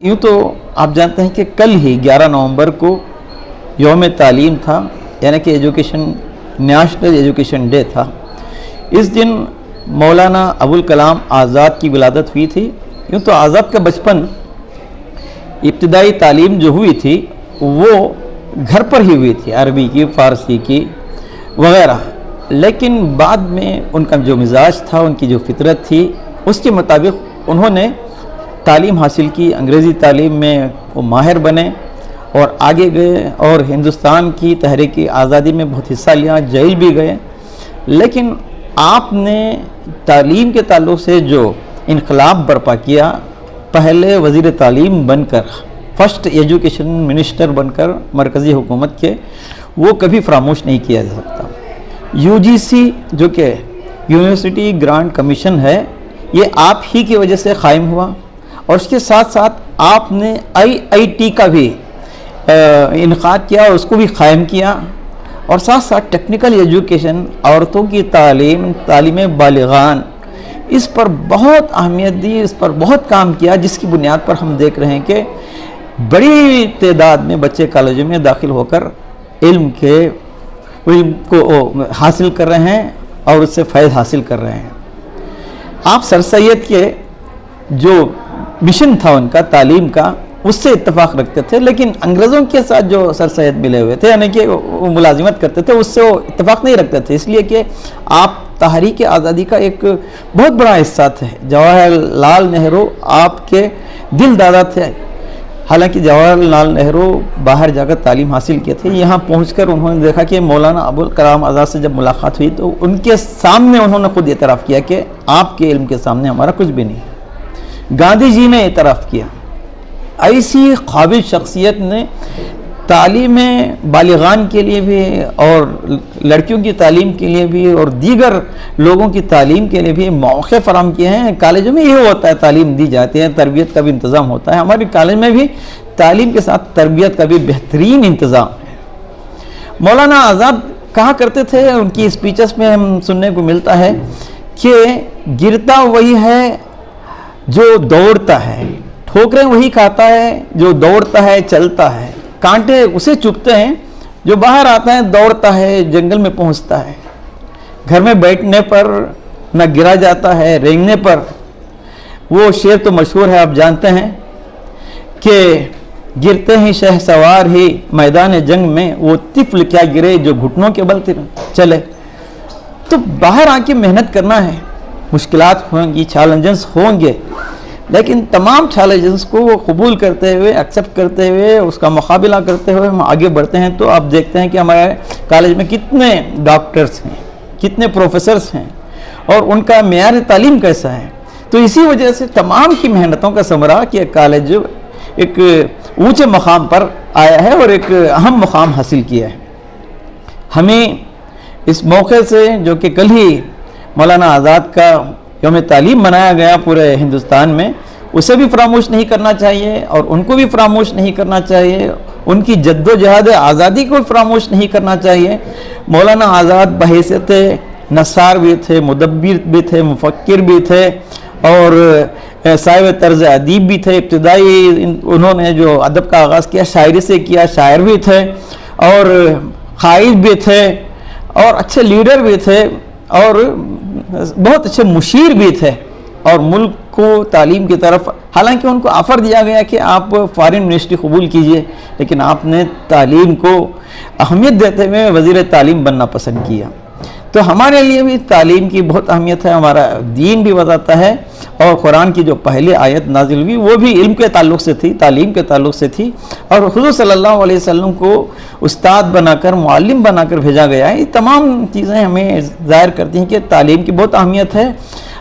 यूँ तो आप जानते हैं कि कल ही 11 नवंबर को यौम तालीम था, यानी कि नेशनल एजुकेशन डे था। इस दिन मौलाना अबुल कलाम आज़ाद की विलादत हुई थी। यूँ तो आज़ाद का बचपन, इब्तिदाई तालीम जो हुई थी वो घर पर ही हुई थी, अरबी की, फ़ारसी की वग़ैरह, लेकिन बाद में उनका जो मिजाज था, उनकी जो फितरत थी, उसके मुताबिक उन्होंने तालीम हासिल की, अंग्रेज़ी तालीम में वो माहिर बने और आगे गए और हिंदुस्तान की तहरीक आज़ादी में बहुत हिस्सा लिया, जेल भी गए। लेकिन आपने तालीम के ताल्लुक़ से जो इनकलाब बर्पा किया, पहले वज़ीर तालीम बनकर, फर्स्ट एजुकेशन मिनिस्टर बनकर मरकज़ी हुकूमत के, वो कभी फरामोश नहीं किया जा सकता। UGC जो कि यूनिवर्सिटी ग्रांट कमीशन है, ये आप ही की वजह से कायम हुआ और उसके साथ साथ आपने IIT का भी इनक़ाद किया और उसको भी कायम किया, और साथ साथ टेक्निकल एजुकेशन, औरतों की तालीम बालिगान, इस पर बहुत अहमियत दी, इस पर बहुत काम किया, जिसकी बुनियाद पर हम देख रहे हैं कि बड़ी तादाद में बच्चे कॉलेजों में दाखिल होकर इल्म को हासिल कर रहे हैं और उससे फ़ैज़ हासिल कर रहे हैं। आप सर सैयद के जो मिशन था उनका तालीम का, उससे इत्तफाक रखते थे, लेकिन अंग्रेज़ों के साथ जो सर सैयद मिले हुए थे, यानी कि वो मुलाजिमत करते थे, उससे वो इत्तफाक नहीं रखते थे, इसलिए कि आप तहरीक आज़ादी का एक बहुत बड़ा हिस्सा थे। जवाहरलाल नेहरू आपके दिल दादा थे। हालांकि जवाहरलाल नेहरू बाहर जाकर तालीम हासिल किए थे, यहाँ पहुंचकर उन्होंने देखा कि मौलाना अबुल कलाम आज़ाद से जब मुलाकात हुई तो उनके सामने उन्होंने खुद एतराफ़ किया कि आपके इल्म के सामने हमारा कुछ भी नहीं। गांधी जी ने एतराफ़ किया। ऐसी काबिल शख्सियत ने तालीम बालिगान के लिए भी और लड़कियों की तालीम के लिए भी और दीगर लोगों की तालीम के लिए भी मौक़े फराहम किए हैं। कॉलेजों में ये होता है, तालीम दी जाती है, तरबियत का भी इंतज़ाम होता है। हमारे कॉलेज में भी तालीम के साथ तरबियत का भी बेहतरीन इंतज़ाम है। मौलाना आज़ाद कहा करते थे, उनकी स्पीचेस में हम सुनने को मिलता है कि गिरता वही है जो दौड़ता है, ठोकरें वही खाता है जो दौड़ता है, चलता है, कांटे उसे चुभते हैं जो बाहर आता है, दौड़ता है, जंगल में पहुंचता है, घर में बैठने पर न गिरा जाता है, रेंगने पर। वो शेर तो मशहूर है, आप जानते हैं कि गिरते ही शहसवार ही मैदान जंग में, वो तिफल क्या गिरे जो घुटनों के बल चले। तो बाहर आके मेहनत करना है, मुश्किलात होंगी, चैलेंजेस होंगे, लेकिन तमाम चैलेंजेस को वो कबूल करते हुए, एक्सेप्ट करते हुए, उसका मुकाबला करते हुए हम आगे बढ़ते हैं। तो आप देखते हैं कि हमारे कॉलेज में कितने डॉक्टर्स हैं, कितने प्रोफेसर्स हैं और उनका मेयार तालीम कैसा है। तो इसी वजह से तमाम की मेहनतों का समरा कि कॉलेज एक ऊंचे मकाम पर आया है और एक अहम मुकाम हासिल किया है। हमें इस मौके से, जो कि कल ही मौलाना आज़ाद का यौम तालीम मनाया गया पूरे हिंदुस्तान में, उसे भी फरामोश नहीं करना चाहिए और उनको भी फरामोश नहीं करना चाहिए। उनकी जद्दोजहद आज़ादी को फरामोश नहीं करना चाहिए। मौलाना आज़ाद बहैसियत नसार भी थे, मुदब्बिर भी थे, मुफक्किर भी थे और साहिब तर्ज अदीब भी थे। इब्तिदाई उन्होंने जो अदब का आगाज़ किया शायरी से किया, शायर भी थे और क़ाइद भी थे और अच्छे लीडर भी थे और बहुत अच्छे मुशीर भी थे। और मुल्क को तालीम की तरफ, हालांकि उनको ऑफ़र दिया गया कि आप फॉरेन यूनिवर्सिटी कबूल कीजिए, लेकिन आपने तालीम को अहमियत देते हुए वज़ीर तालीम बनना पसंद किया। तो हमारे लिए भी तालीम की बहुत अहमियत है, हमारा दीन भी बताता है। और कुरान की जो पहली आयत नाजिल हुई वो भी इल्म के ताल्लुक़ से थी, तालीम के ताल्लुक़ से थी, और हुज़ूर सल्लल्लाहु अलैहि वसल्लम को उस्ताद बनाकर, मुअल्लिम बनाकर भेजा गया है। ये तमाम चीज़ें हमें ज़ाहिर करती हैं कि तालीम की बहुत अहमियत है।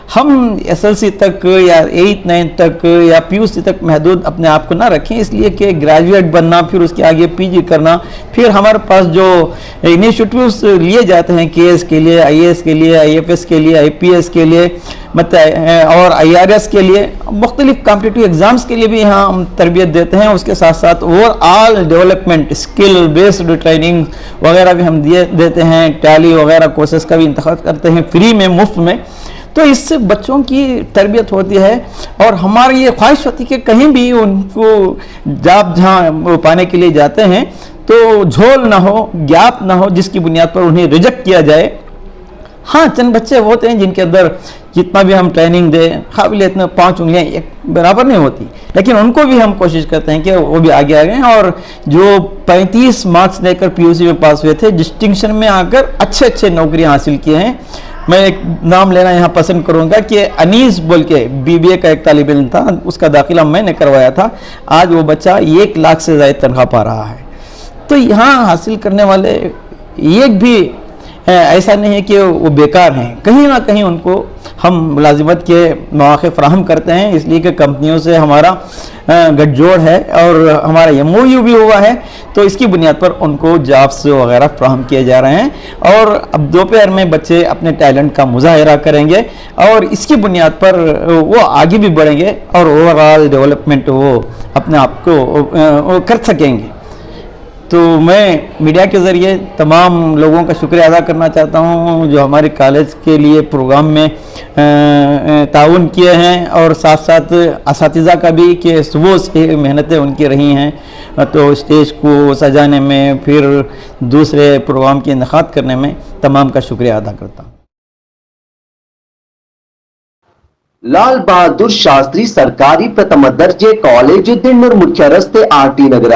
हम SLC तक या 8th 9th तक या PUC तक महदूद अपने आप को ना रखें, इसलिए कि ग्रेजुएट बनना, फिर उसके आगे PG करना, फिर हमारे पास जो इनिशिएटिव्स लिए जाते हैं KS के लिए, IAS के लिए, IFS के लिए, IPS के लिए, और IRS के लिए, मुख्तलिफ कॉम्पिटिटिव एग्ज़ाम्स के लिए भी यहाँ हम तरबियत देते हैं। उसके साथ साथ overall development, skill based training वगैरह भी हम देते हैं। टैली वगैरह कोर्सेज़ का भी इंतखाब करते हैं फ्री में, मुफ्त में। तो इससे बच्चों की तरबियत होती है और हमारी ये ख्वाहिश होती है कि कहीं भी उनको जॉब जहाँ पाने के लिए जाते हैं तो झोल ना हो, गैप ना हो जिसकी बुनियाद पर उन्हें रिजेक्ट किया जाए। हाँ, चंद बच्चे होते हैं जिनके अंदर जितना भी हम ट्रेनिंग दें, काबिलियत में 5 उंगलियां एक बराबर नहीं होती, लेकिन उनको भी हम कोशिश करते हैं कि वो भी आगे आ गए। और जो 35 मार्क्स लेकर पीयूसी में पास हुए थे, डिस्टिंक्शन में आकर अच्छे अच्छे नौकरियां हासिल किए हैं। मैं एक नाम लेना यहाँ पसंद करूँगा कि अनीस बोल के बीबीए का एक तालिब इल्म था, उसका दाखिला मैंने करवाया था। आज वो बच्चा 1 लाख से ज़्यादा तनख्वाह पा रहा है। तो यहाँ हासिल करने वाले एक भी ऐसा नहीं है कि वो बेकार हैं, कहीं ना कहीं उनको हम मुलाजिमत के मौके फराहम करते हैं, इसलिए कि कंपनियों से हमारा गठजोड़ है और हमारा MOU भी हुआ है, तो इसकी बुनियाद पर उनको जॉब्स वगैरह फराहम किए जा रहे हैं। और अब दोपहर में बच्चे अपने टैलेंट का मुजाहिरा करेंगे और इसकी बुनियाद पर वो आगे भी बढ़ेंगे और ओवरऑल डेवलपमेंट वो अपने आप को कर सकेंगे। तो मैं मीडिया के ज़रिए तमाम लोगों का शुक्रिया अदा करना चाहता हूँ जो हमारे कॉलेज के लिए प्रोग्राम में ताउन किए हैं, और साथ साथ असातिज़ा का भी कि सुबह से मेहनतें उनकी रही हैं तो स्टेज को सजाने में, फिर दूसरे प्रोग्राम की इनेकाद करने में तमाम का शुक्रिया अदा करता हूँ। लाल बहादुर शास्त्री ಸರ್ಕಾರಿ ಪ್ರಥಮ ದರ್ಜೆ ಕಾಲೇಜು ದಿಣ್ಣೂರು ಮುಖ್ಯ ರಸ್ತೆ ಆರ್ಟಿ ನಗರ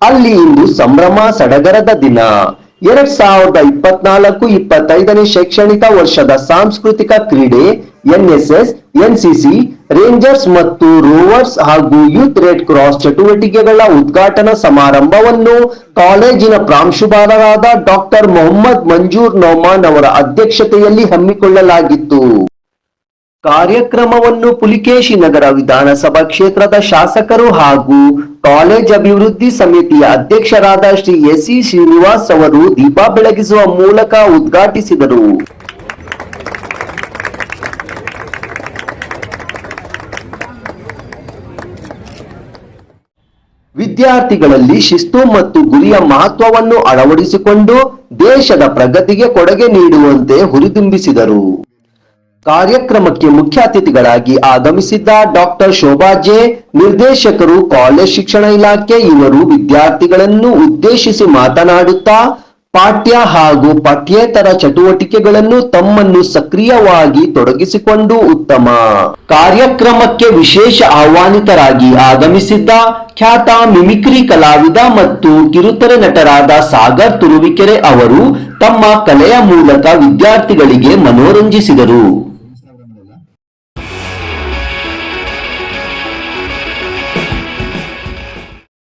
ಅಲ್ಲಿ ಇಂದು ಸಂಭ್ರಮ ಸಡಗರದ ದಿನ 2024-25ನೇ ಶೈಕ್ಷಣಿಕ ವರ್ಷದ ಸಾಂಸ್ಕೃತಿಕ ಕ್ರೀಡೆ ಎನ್ಎಸ್ಎಸ್, ಎನ್ಸಿಸಿ, ರೇಂಜರ್ಸ್ ಮತ್ತು ರೋವರ್ಸ್ ಹಾಗೂ ಯೂತ್ ರೆಡ್ ಕ್ರಾಸ್ ಚಟುವಟಿಕೆಗಳ ಉದ್ಘಾಟನಾ ಸಮಾರಂಭವನ್ನು ಕಾಲೇಜಿನ ಪ್ರಾಂಶುಪಾಲರಾದ ಡಾಕ್ಟರ್ ಮೊಹಮ್ಮದ್ ಮಂಜೂರ್ ನೌಮಾನ್ ಅವರ ಅಧ್ಯಕ್ಷತೆಯಲ್ಲಿ ಹಮ್ಮಿಕೊಳ್ಳಲಾಗಿತ್ತು। ಕಾರ್ಯಕ್ರಮವನ್ನು ಪುಲಿಕೇಶಿ ನಗರ ವಿಧಾನಸಭಾ ಕ್ಷೇತ್ರದ ಶಾಸಕರು ಹಾಗೂ ಕಾಲೇಜ್ ಅಭಿವೃದ್ಧಿ ಸಮಿತಿಯ ಅಧ್ಯಕ್ಷರಾದ ಶ್ರೀ ಎಸ್.ಸಿ. ಶ್ರೀನಿವಾಸ್ ಅವರು ದೀಪ ಬೆಳಗಿಸುವ ಮೂಲಕ ಉದ್ಘಾಟಿಸಿದರು। ವಿದ್ಯಾರ್ಥಿಗಳಲ್ಲಿ ಶಿಸ್ತು ಮತ್ತು ಗುರಿಯ ಮಹತ್ವವನ್ನು ಅಳವಡಿಸಿಕೊಂಡು ದೇಶದ ಪ್ರಗತಿಗೆ ಕೊಡುಗೆ ನೀಡುವಂತೆ ಹುರಿದುಂಬಿಸಿದರು। ಕಾರ್ಯಕ್ರಮಕ್ಕೆ ಮುಖ್ಯ ಅತಿಥಿಗಳಾಗಿ ಆಗಮಿಸಿದ್ದ ಡಾಕ್ಟರ್ ಶೋಭಾ ಜೆ, ನಿರ್ದೇಶಕರು ಕಾಲೇಜ್ ಶಿಕ್ಷಣ ಇಲಾಖೆ, ಇವರು ವಿದ್ಯಾರ್ಥಿಗಳನ್ನು ಉದ್ದೇಶಿಸಿ ಮಾತನಾಡುತ್ತಾ ಪಾಠ್ಯ ಹಾಗೂ ಪಠ್ಯೇತರ ಚಟುವಟಿಕೆಗಳನ್ನು ತಮ್ಮನ್ನು ಸಕ್ರಿಯವಾಗಿ ತೊಡಗಿಸಿಕೊಂಡು ಉತ್ತಮ ಕಾರ್ಯಕ್ರಮಕ್ಕೆ ವಿಶೇಷ ಆಹ್ವಾನಿತರಾಗಿ ಆಗಮಿಸಿದ್ದ ಖ್ಯಾತ ಮಿಮಿಕ್ರಿ ಕಲಾವಿದ ಮತ್ತು ಕಿರುತೆರೆ ನಟರಾದ ಸಾಗರ್ ತುರುವಿಕೆರೆ ಅವರು ತಮ್ಮ ಕಲೆಯ ಮೂಲಕ ವಿದ್ಯಾರ್ಥಿಗಳಿಗೆ ಮನೋರಂಜಿಸಿದರು।